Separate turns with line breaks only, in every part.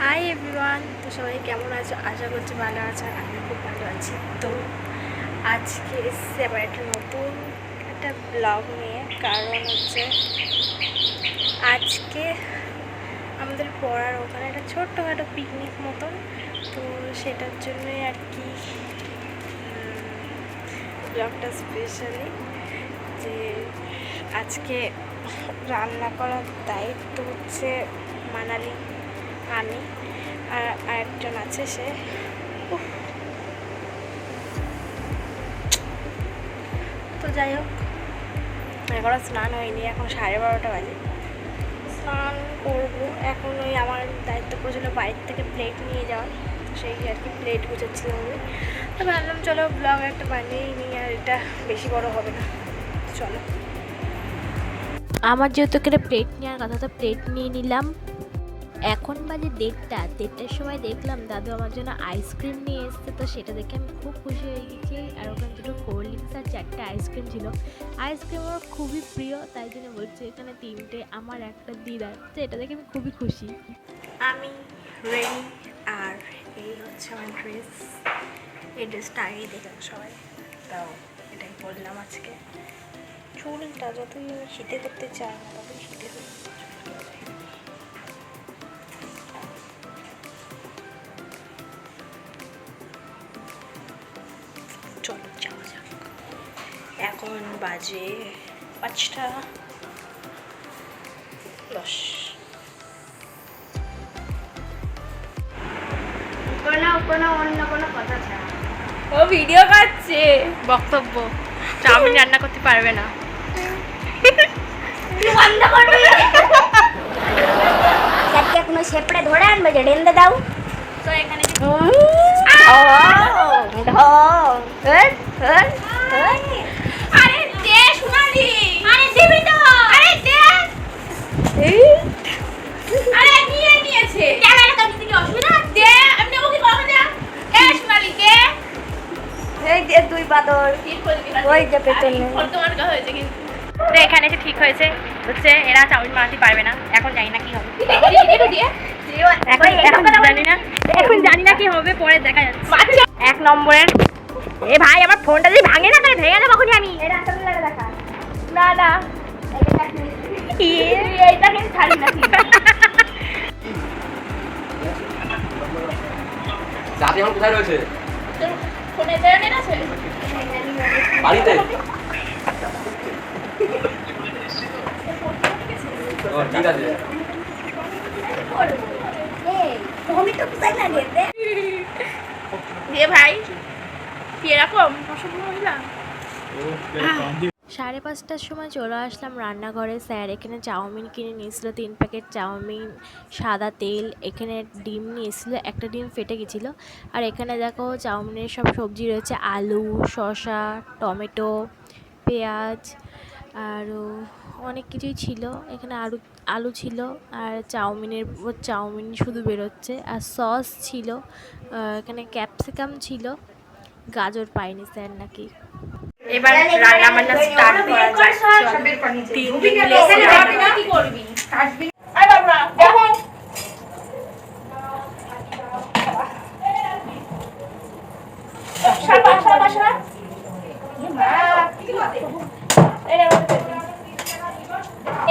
Hi everyone, তো সবাই কেমন আছো? আশা করছি ভালো আছো। আর আমি খুব ভালো আছি। তো আজকে এসেছি আবার একটা নতুন একটা ব্লগ নিয়ে। কারণ হচ্ছে আজকে আমাদের পড়ার ওখানে একটা ছোট্টখাটো পিকনিক মতন, তো সেটার জন্যই আর কি ব্লগটা স্পেশালি যে আজকে রান্না করার দায়িত্ব হচ্ছে মানালি, আমি আর আরেকজন আছে। সে তো যাই হোক, এখনও স্নান হয়নি, এখন 12:30 বাজে। স্নান করবো এখন। ওই আমার দায়িত্ব পড়েছিল বাইরে থেকে প্লেট নিয়ে যাওয়ার, তো সেই আর কি প্লেট গুছাচ্ছিলাম আমি। তো ভাবলাম চলো ব্লগ একটা বানিয়েই নিই, আর এটা বেশি বড় হবে না। চলো,
আমার যেহেতু এখানে প্লেট নেওয়ার কথা, তো প্লেট নিয়ে নিলাম। এখন বাজে 1:30টার সময় দেখলাম দাদু আমার জন্য আইসক্রিম নিয়ে এসছে, তো সেটা দেখে আমি খুব খুশি হয়ে গেছি। আর ওখানে দুটো কোল্ড ড্রিঙ্কস আর 4টে আইসক্রিম ছিল। আইসক্রিম আমার খুবই প্রিয়, তাই জন্য বলছি এখানে 3টে আমার, একটা দিদার। তো এটা দেখে আমি খুবই খুশি।
আমি রেডি, আর এই হচ্ছে আমার ড্রেস। এই ড্রেসটা আগেই দেখলাম সবাই, তাও এটাই বললাম আজকে। চুলটা যতই হিতে করতে চায় না, ততই হিতে করতে চলো যাওয়া যাক। এখন বাজে 5:10। অন্য কোনো কথা ছাড়া
ও ভিডিও করছে, বক্তব্য। চাউমিন রান্না করতে পারবে না।
বন্ধ করবে সাথে কোনো শেপড়ে ধরে আনবে যে ডেন্দে দাও।
তো এখানে আরে দে সোনালি, আরে দিবি তো, আরে দে, আরে নিয়ে নিয়েছে। ক্যামেরা কাছে কি অসুবিধা? দে, আমি নেবো কি কখন যা? এ সোনালি দে।
এই যে দুই বাদর ওই যে পেছনে
তোমার কথা হয়েছে কিন্তু। তো এখানে এসে ঠিক হয়েছে হচ্ছে এরা চাউমিন বানাতে পারবে না। এখন জানি না কি হবে, এখন জানি না কি হবে, পরে দেখা যাচ্ছে। 1 নম্বরের এ ভাই, আমার ফোনটা যদি ভাঙে না তাহলে ভেঙে যাবো কখনই আমি।
এটা আসলে লাগে দেখা
না না,
এইটা কিন্তু ছাড়ি না
জাতি এখন কোথায় রয়েছে?
ফোনে ইন্টারনেট আছে?
বাড়িতে। ও ঠিক আছে।
তুমি তো কোথায় লাগে
দে ভাই, কি এরকম অসভ্য মহিলা।
5:30টার সময় চলে আসলাম রান্নাঘরে। স্যার এখানে চাউমিন কিনে নিয়েছিল, 3 প্যাকেট চাউমিন, সাদা তেল, এখানে ডিম নিয়েছিল, একটা ডিম ফেটে গেছিলো। আর এখানে দেখো চাউমিনের সব সবজি রয়েছে, আলু, শসা, টমেটো, পেঁয়াজ, আরও অনেক কিছুই ছিল। এখানে আলু ছিল, আর চাউমিন শুধু বেরোচ্ছে, আর সস ছিল, এখানে ক্যাপসিকাম ছিল, গাজর পাইনি স্যার নাকি।
এবার রান্না বান্না স্টার্ট করা যাক। তিন দিন
কি করবি? আরে বাবা দেখো, সাবা সাবা সাবা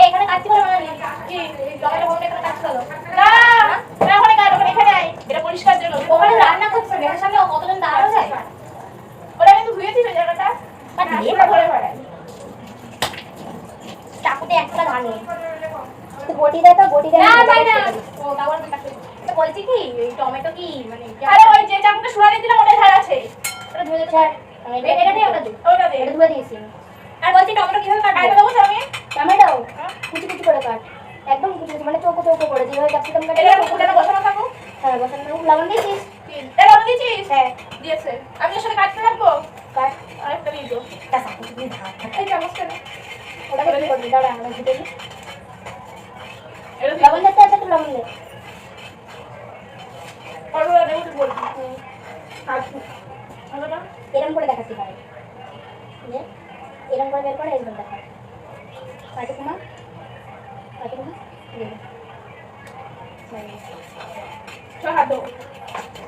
এখানে কাটতে পারো না কি জলে বন্ধ করে কাটতে হলো না না, ওখানে কাট, ওখানে এখানে আই, এটা পরিষ্কার জন্য।
ওখানে রান্না করছে মেয়ের সামনে কতজন দাঁড়ানো যায়
ওরা কিন্তু ধুয়েছিল জায়গাটা,
বাট দিয়ে
ঘরে ঘরে
চাকুতে একটা ভাঙে বটি দেয় তো বটি দেয়
না তাই না। ও তারপর কাটতে
তো বলছি কি এই টমেটো কি মানে
আরে ওই যে চাকুটা সোনালি দিলাম ওটাই ধার আছে,
ওটা ধুয়ে দিচ্ছি। এটা দিয়ে ওটা দিয়ে
ওটা দে।
এটা ধুয়ে দিয়েছি।
আর বলছি টমেটো কিভাবে কাটতে দেবো আমি?
টমেটো কুচি কুচি করে কাট, একদম কুচি কুচি, মানে চৌকো চৌকো করে যেভাবে ক্যাপসিকাম কাটে।
এটা ওখানে বসানো থাকো।
হ্যাঁ বসানো থাকুক। লবণ দিয়েছিস?
এ লবণ দিয়েছিস?
হ্যাঁ
দিয়েছে। আমি ওর সাথে কাটতে রাখবো,
কাট।
আরেকটা দিয়ে দিও।
একটা চাকু দিয়ে ধার
এই চামচটা নে।
ওটাকে কি করবি? দাঁড়া আমরা ঘুটে দিই।
এটা
লবণ দিতে আছে, একটু লবণ দে।
করলা দেবো তো বলবি।
আর
ভালো না?
এরম করে দেখাতে পারে, এরম করে বের করে এরকম দেখা। কাটে কুমা, কাটে কুমা,
কাটো।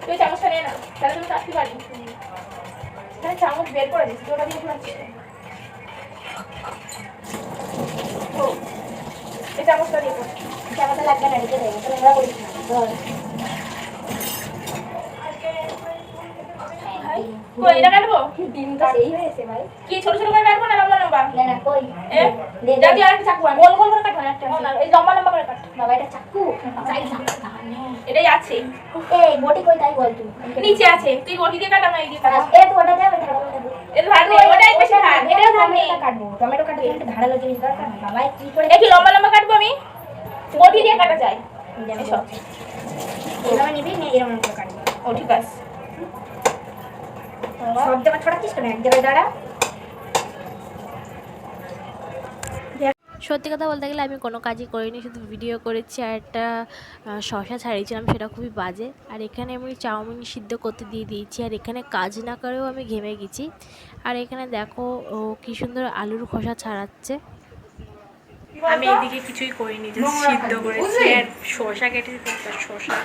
তুই চামচটা নিয়ে না, তাহলে তুমি কাটতে পারি। হ্যাঁ চামচ বের করে দিচ্ছি, ওটা দিয়ে খাচ্ছি। এই চামচটা দিয়ে করো।
চামচটা লাগবে না, রেখে দেবো, তাহলে আমরা করিস না। ধর।
কই এটা কাটবো?
ডিমটা সেই হয়েছে ভাই।
কি ছোট ছোট করে কাটবো না লম্বা লম্বা?
না না কই
এ
দে দে।
দাদি আর একটা চাকু আন। গোল গোল করে কাটবো না, একটা এই লম্বা লম্বা করে কাট।
বাবা এটা চাকু চাই চাকু।
এটাই আছে,
এই বটি কই তাই বল তুই।
নিচে আছে। তুই বটি দিয়ে কাটা না এই দিয়ে কাটা?
এ তো ওটা দে, ওটা দে।
এটা ধার দে, ওটাই বেশি ধার। এটাও ধার নেই।
কাটবো, টমেটো কাটবো, একটু ধারালো জিনিস দরকার না। বাবা কি করে
এ কি লম্বা লম্বা কাটবো আমি? বটি দিয়ে কাটা যায়।
জানি
এসব।
এইভাবে নিবি, নিয়ে এরকম করে কাটবি।
ও ঠিক আছে।
সব জায়গায় ছড়াচ্ছিস কেন, এক জায়গায় দাঁড়া।
সত্যি কথা বলতে গেলে আমি কোনো কাজই করিনি, শুধু ভিডিও করেছি আর একটা শশা ছাড়িয়েছিলাম, সেটা খুবই বাজে। আর এখানে আমি চাউমিন সিদ্ধ করতে দিয়ে দিয়েছি, আর এখানে কাজ না করেও আমি ঘেমে গেছি। আর এখানে দেখো ও কী সুন্দর আলুর খোসা ছাড়াচ্ছে।
আমি এইদিকে কিছুই করিনি, জাস্ট সিদ্ধ করেছি আর শসা কেটেছি, শসা